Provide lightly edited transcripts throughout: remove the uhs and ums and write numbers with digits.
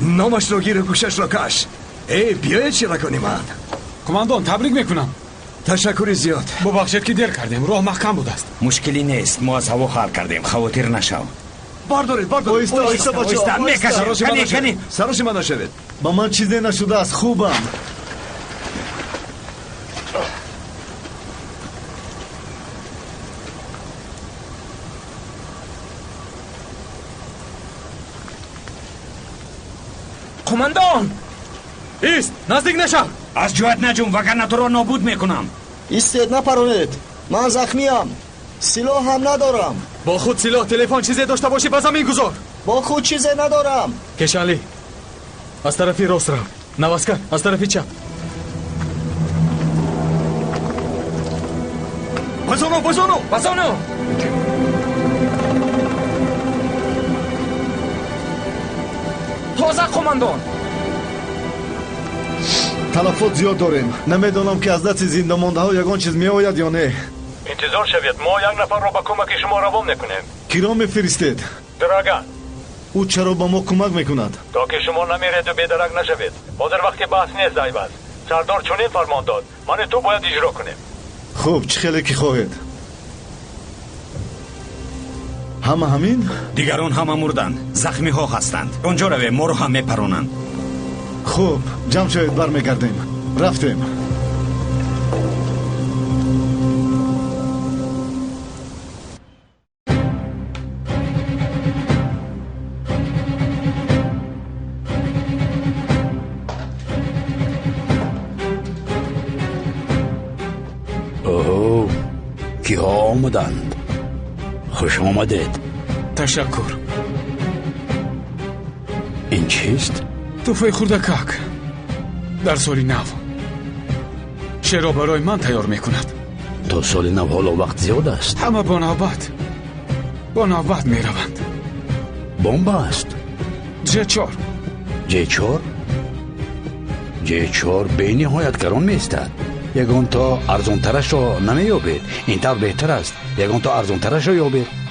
نامش رو گیر و گوشش رو کش. بیایید چرا کنیم من. کماندان تبریک میکنم. تشکر زیاد. ببخشید که دیر کردیم، راه محکم بود است. مشکلی نیست، ما از هوا خال کردیم، خواطر نشو. باردارید اویستا بچه میکشم. سراش من نشوید. با من چیزی نشده است، خوبم. کماندان ایست، نزدیک نشو. از جهت نجوم وگرنه تو را نابود میکنم. ایستید، نپرونید. من زخمیم، سلاح هم ندارم. با خود سلاح، تلفن چیزی داشته باشی به زمین گذار. با خود چیزی ندارم. کشالی از طرفی راست رو، نواسکر از طرفی چپ. بزانو. تازه کماندان. تلفات زیاد داریم. نمیدونم که از دست زنده مانده ها یگان چیز می آید یا نه. انتظار شوید، ما یک نفر را به کمک شما روان میکنیم. کی را میفرستید؟ دراگان. او چرا با ما کمک میکند؟ تا که شما نمیرید و بیدرک نشوید. حاضر وقتی بحث نیست ایواز. سردار چنین فرمان داد، من تو باید اجرا کنیم. خوب، چه خیلی که خواهید. همه همین؟ دیگران همه مردند، زخمی ها هستند. اونجا روی ما رو هم میپرونند. خوب، جمع شوید، برمیگردیم. رفتیم. اوه، کی ها آمدند؟ خوش آمدید. تشکر. این چیست؟ توفه خردکک در سال نو. شعر برای من تیار میکند. تا سال نو حالا وقت زیاد است. همه با نوبت میروند. بمب است. J4 به نهایت گران میستد. یگان تا ارزان ترش را نمیابید. این طور بهتر است. یگان تا ارزان ترش را یابید.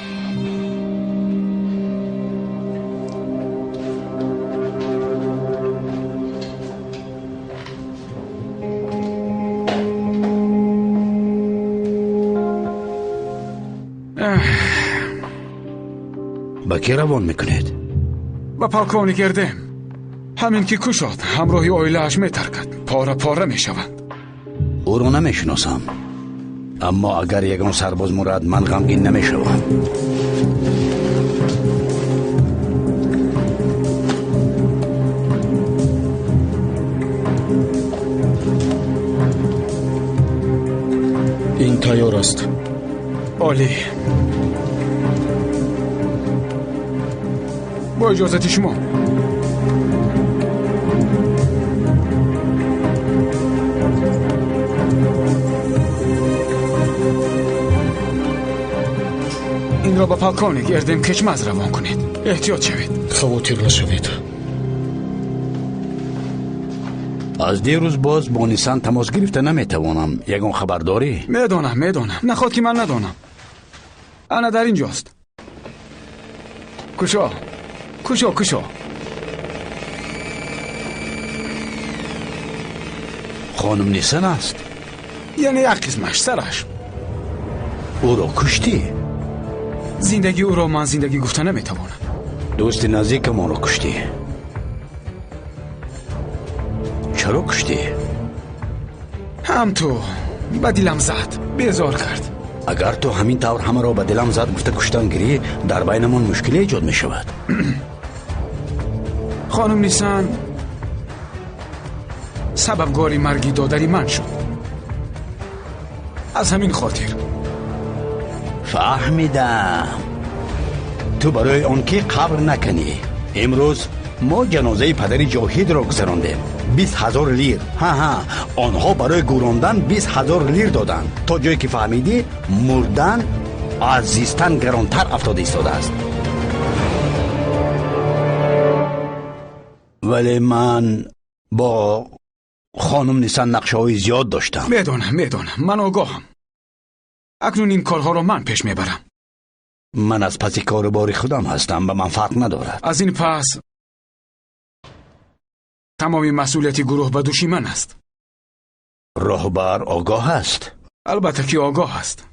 با کی روان میکنید؟ با پاکانی گردم. همین که کشاد همراهی آیله‌اش میترکد. پاره میشوند. او رو نمیشناسم، اما اگر یگان سرباز مرد من غمگین نمیشوم. این تیار است. عالی. با اجازت شما. این را با پاکانی گردم کشمز روان کنید. احتیاط شوید. خواطر نشوید. از دیروز باز با نیسان تماس گرفته نمیتوانم. یگان خبر داری؟ میدانم. نخواد که من ندانم. انا در اینجاست. کشا. خانم نیسان است؟ یعنی یک قسمش، سرش. او را کشتی؟ زندگی او را من زندگی گفته نمیتوانم. دوست نزدیک ما را کشتی. چرا کشتی؟ هم تو به دلم زد، بیزار کرد. اگر تو همین طور همه را به دلم زد گفته کشتن گیری، در بینمان مشکلی ایجاد می شود. خانم نیسان سببگاری مرگی دادری من شد. از همین خاطر. فهمیدم. تو برای آن که قبر نکنی. امروز ما جنازه پدر جاهید را گذراندیم. 20,000 لیر. آنها برای گوراندن 20,000 لیر دادن. تا جایی که فهمیدی مردن از زیستن گرانتر افتاده ایستاده است. ولی من با خانم نیسان نقشه های زیاد داشتم. میدونم. من آگاهم. اکنون این کارها را من پیش میبرم. من از پس کار باری خودم هستم، به من فرق ندارد. از این پس تمامی مسئولیتی گروه به دوشی من است. راهبر آگاه است. البته که آگاه است.